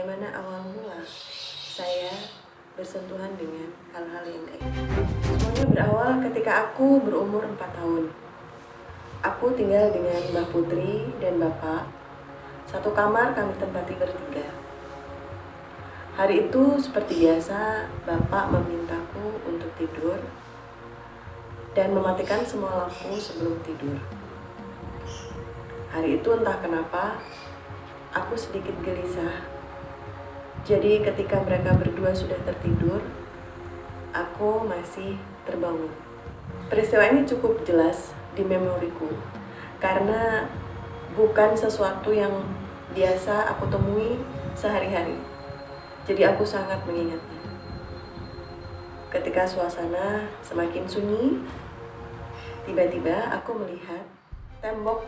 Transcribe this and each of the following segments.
bagaimana awal mula saya bersentuhan dengan hal-hal yang gaib. Semuanya berawal ketika aku berumur 4 tahun. Aku tinggal dengan Mbak Putri dan Bapak. Satu kamar kami tempati bertiga. Hari itu seperti biasa, Bapak memintaku untuk tidur dan mematikan semua lampu sebelum tidur. Hari itu entah kenapa, aku sedikit gelisah. Jadi ketika mereka berdua sudah tertidur, aku masih terbangun. Peristiwa ini cukup jelas di memoriku, karena bukan sesuatu yang biasa aku temui sehari-hari. Jadi aku sangat mengingatnya. Ketika suasana semakin sunyi, tiba-tiba aku melihat tembok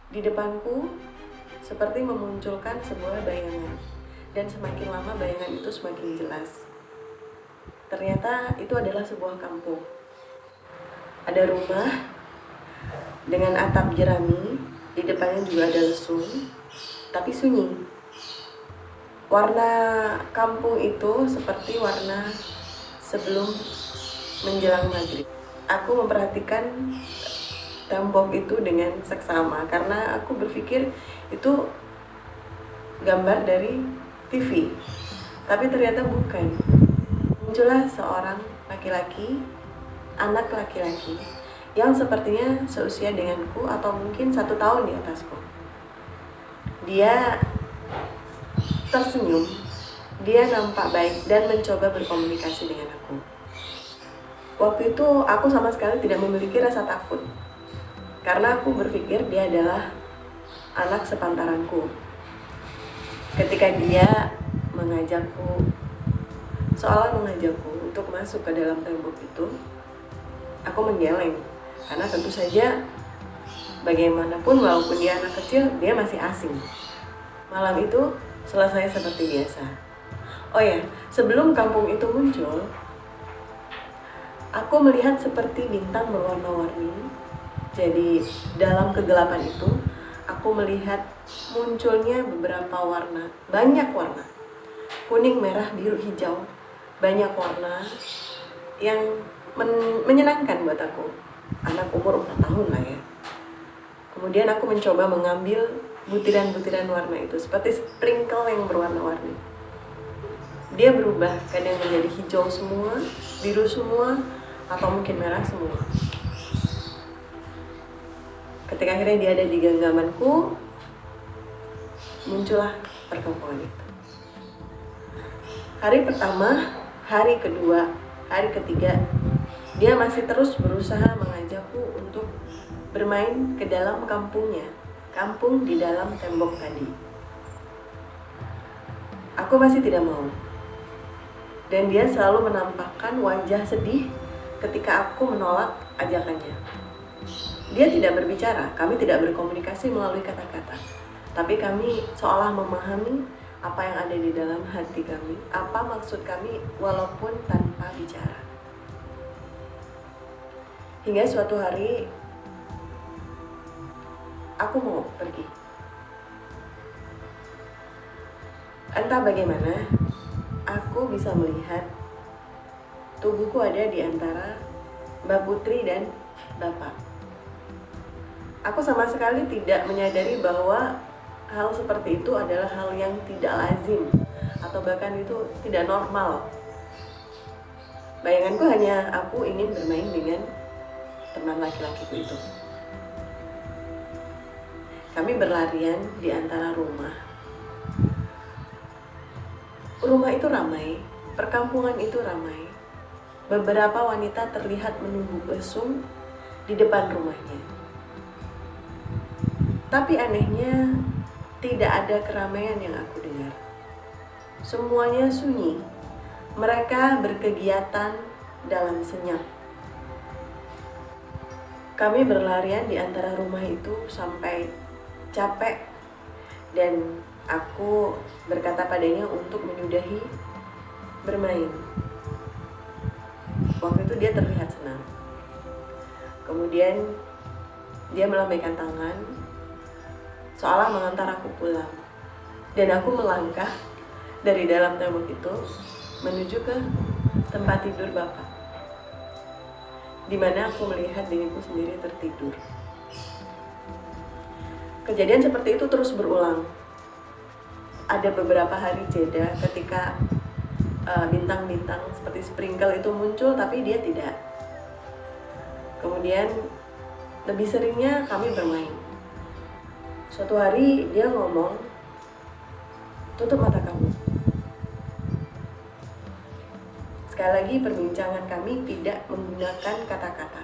di depanku seperti memunculkan sebuah bayangan. Dan semakin lama bayangan itu semakin jelas. Ternyata itu adalah sebuah kampung. Ada rumah dengan atap jerami, di depannya juga ada lesung, tapi sunyi. Warna kampung itu seperti warna sebelum menjelang maghrib. Aku memperhatikan tembok itu dengan seksama karena aku berpikir itu gambar dari TV, tapi ternyata bukan. Muncullah seorang laki-laki, anak laki-laki yang sepertinya seusia denganku atau mungkin 1 tahun di atasku. Dia tersenyum, dia nampak baik dan mencoba berkomunikasi dengan aku. Waktu itu aku sama sekali tidak memiliki rasa takut, karena aku berpikir dia adalah anak sepantaranku. Ketika dia mengajakku, seolah mengajakku untuk masuk ke dalam tembok itu, aku menggeleng. Karena tentu saja bagaimanapun walaupun dia anak kecil, dia masih asing. Malam itu selesai seperti biasa. Oh ya, sebelum kampung itu muncul, aku melihat seperti bintang berwarna-warni. Jadi dalam kegelapan itu, aku melihat munculnya beberapa warna, banyak warna. Kuning, merah, biru, hijau. Banyak warna yang menyenangkan buat aku. Anak umur 4 tahun lah ya. Kemudian aku mencoba mengambil butiran-butiran warna itu, seperti sprinkle yang berwarna-warni. Dia berubah, kadang menjadi hijau semua, biru semua, atau mungkin merah semua. Ketika akhirnya dia ada di genggamanku, muncullah perkampungan itu. Hari pertama, hari kedua, hari ketiga, dia masih terus berusaha mengajakku untuk bermain ke dalam kampungnya, kampung di dalam tembok tadi. Aku masih tidak mau. Dan dia selalu menampakkan wajah sedih ketika aku menolak ajakannya. Dia tidak berbicara, kami tidak berkomunikasi melalui kata-kata, tapi kami seolah memahami apa yang ada di dalam hati kami, apa maksud kami walaupun tanpa bicara. Hingga suatu hari, aku mau pergi. Entah bagaimana, aku bisa melihat tubuhku ada di antara Mbak Putri dan Bapak. Aku sama sekali tidak menyadari bahwa hal seperti itu adalah hal yang tidak lazim atau bahkan itu tidak normal. Bayanganku hanya aku ingin bermain dengan teman laki-lakiku itu. Kami berlarian di antara rumah. Rumah itu ramai, perkampungan itu ramai. Beberapa wanita terlihat menumbuk lesung di depan rumahnya. Tapi anehnya, tidak ada keramaian yang aku dengar. Semuanya sunyi. Mereka berkegiatan dalam senyap. Kami berlarian di antara rumah itu sampai capek. Dan aku berkata padanya untuk menyudahi bermain. Waktu itu dia terlihat senang. Kemudian dia melambaikan tangan, seolah mengantar aku pulang. Dan aku melangkah dari dalam tembok itu menuju ke tempat tidur Bapak, di mana aku melihat diriku sendiri tertidur. Kejadian seperti itu terus berulang. Ada beberapa hari jeda ketika bintang-bintang seperti sprinkle itu muncul, tapi dia tidak. Kemudian lebih seringnya kami bermain. Suatu hari dia ngomong, "Tutup mata kamu." Sekali lagi perbincangan kami tidak menggunakan kata-kata.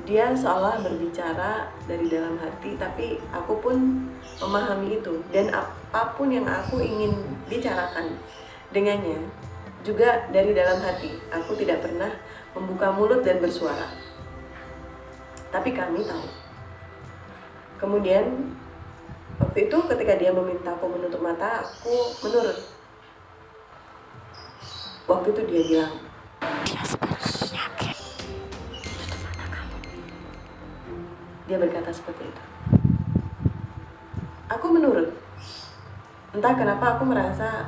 Dia seolah berbicara dari dalam hati, tapi aku pun memahami itu. Dan apapun yang aku ingin bicarakan dengannya juga dari dalam hati. Aku tidak pernah membuka mulut dan bersuara, tapi kami tahu. Kemudian waktu itu ketika dia meminta aku menutup mata, aku menurut. Waktu itu dia bilang, "Dia sepertinya kayak tutup mata kamu." Dia berkata seperti itu. Aku menurut. Entah kenapa aku merasa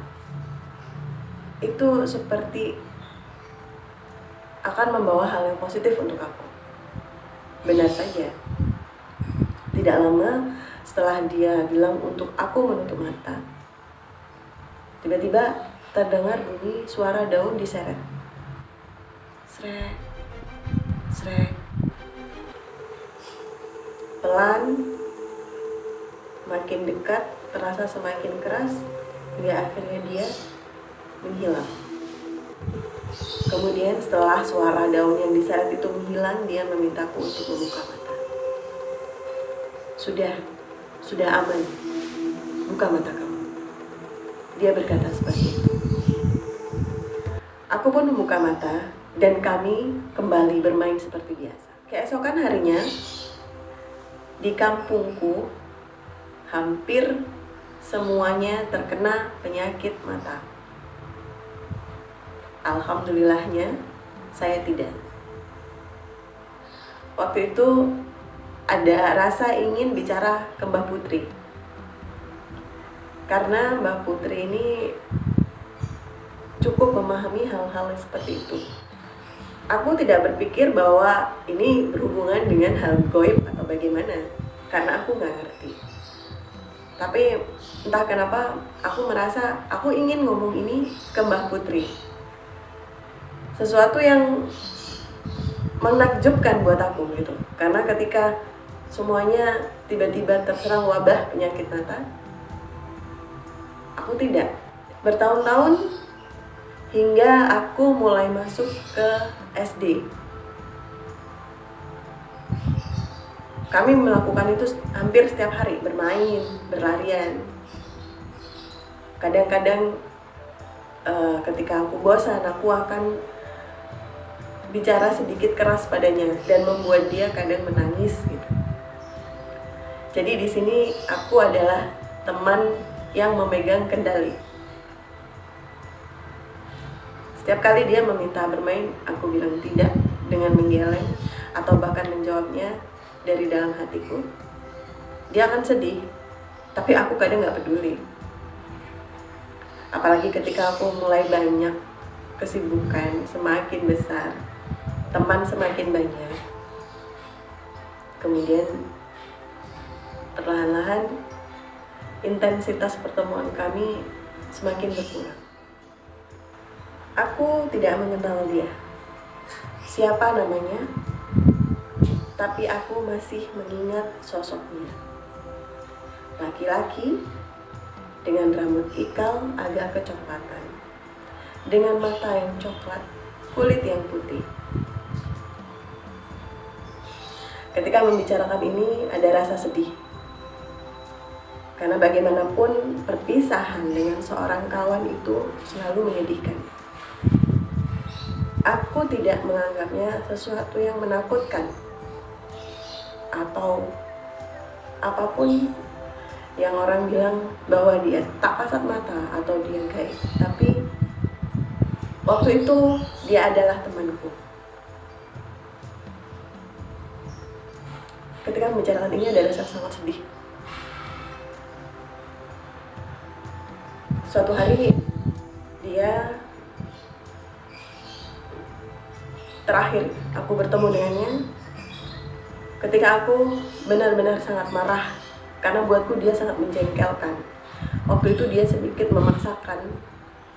itu seperti akan membawa hal yang positif untuk aku. Benar saja. Tidak lama setelah dia bilang untuk aku menutup mata, tiba-tiba terdengar bunyi suara daun diseret. Srek, srek. Pelan, makin dekat, terasa semakin keras, hingga akhirnya dia menghilang. Kemudian setelah suara daun yang diseret itu menghilang, dia memintaku untuk membuka mata. Sudah aman, buka mata kamu. Dia berkata seperti itu. Aku pun membuka mata dan kami kembali bermain seperti biasa. Keesokan harinya, di kampungku hampir semuanya terkena penyakit mata. Alhamdulillahnya saya tidak. Waktu itu ada rasa ingin bicara ke Mbak Putri, karena Mbak Putri ini cukup memahami hal-hal seperti itu. Aku tidak berpikir bahwa ini berhubungan dengan hal gaib atau bagaimana, karena aku nggak ngerti. Tapi entah kenapa aku merasa aku ingin ngomong ini ke Mbak Putri. Sesuatu yang menakjubkan buat aku gitu. Karena ketika semuanya tiba-tiba terserang wabah penyakit mata, aku tidak. Bertahun-tahun hingga aku mulai masuk ke SD. Kami melakukan itu hampir setiap hari, bermain, berlarian. Kadang-kadang ketika aku bosan, aku akan bicara sedikit keras padanya dan membuat dia kadang menangis gitu. Jadi di sini aku adalah teman yang memegang kendali. Setiap kali dia meminta bermain, aku bilang tidak dengan menggeleng atau bahkan menjawabnya dari dalam hatiku. Dia akan sedih, tapi aku kadang gak peduli. Apalagi ketika aku mulai banyak kesibukan, semakin besar, teman semakin banyak. Kemudian perlahan-lahan intensitas pertemuan kami semakin berkurang. Aku tidak mengenal dia, siapa namanya, tapi aku masih mengingat sosoknya. Laki-laki dengan rambut ikal agak kecoklatan, dengan mata yang coklat, kulit yang putih. Ketika membicarakan ini ada rasa sedih, karena bagaimanapun perpisahan dengan seorang kawan itu selalu menyedihkan. Aku tidak menganggapnya sesuatu yang menakutkan atau apapun yang orang bilang bahwa dia tak kasat mata atau dia gaib. Tapi waktu itu dia adalah temanku. Ketika membicarakan ini ada rasa sangat sedih. Suatu hari dia terakhir aku bertemu dengannya ketika aku benar-benar sangat marah karena buatku dia sangat menjengkelkan. Waktu itu dia sedikit memaksakan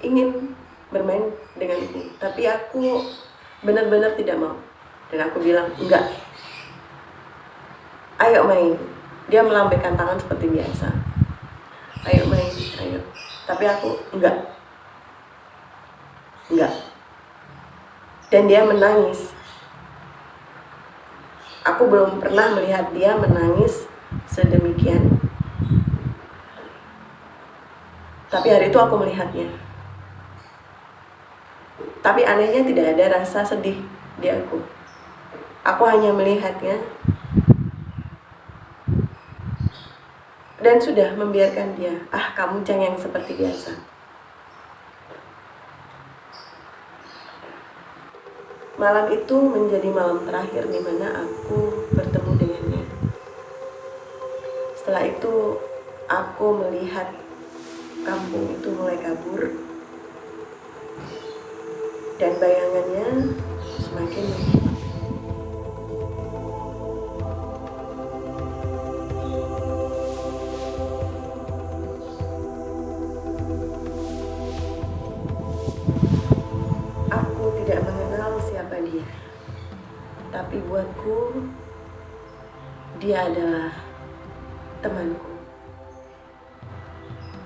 ingin bermain denganku, tapi aku benar-benar tidak mau. Dan aku bilang, enggak, ayo main. Dia melambaikan tangan seperti biasa, ayo main, ayo. Tapi aku, enggak. Dan dia menangis. Aku belum pernah melihat dia menangis sedemikian. Tapi hari itu aku melihatnya. Tapi anehnya tidak ada rasa sedih di aku. Aku hanya melihatnya dan sudah membiarkan dia. Kamu cengeng seperti biasa. Malam itu menjadi malam terakhir di mana aku bertemu dengannya. Setelah itu aku melihat kampung itu mulai kabur dan bayangannya semakin menghilang. Aku tidak mengenal siapa dia, tapi buatku dia adalah temanku.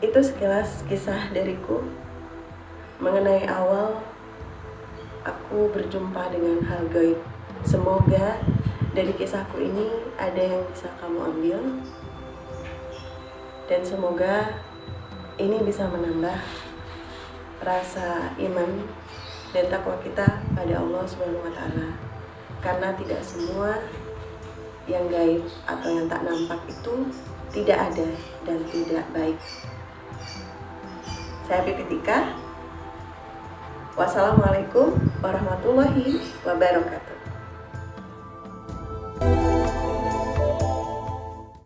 Itu sekilas kisah dariku mengenai awal aku berjumpa dengan hal gaib. Semoga dari kisahku ini ada yang bisa kamu ambil, dan semoga ini bisa menambah rasa iman dan takwa kita pada Allah Subhanahu wa Ta'ala. Karena tidak semua yang gaib atau yang tak nampak itu tidak ada dan tidak baik. Saya Pipitika. Wassalamualaikum warahmatullahi wabarakatuh.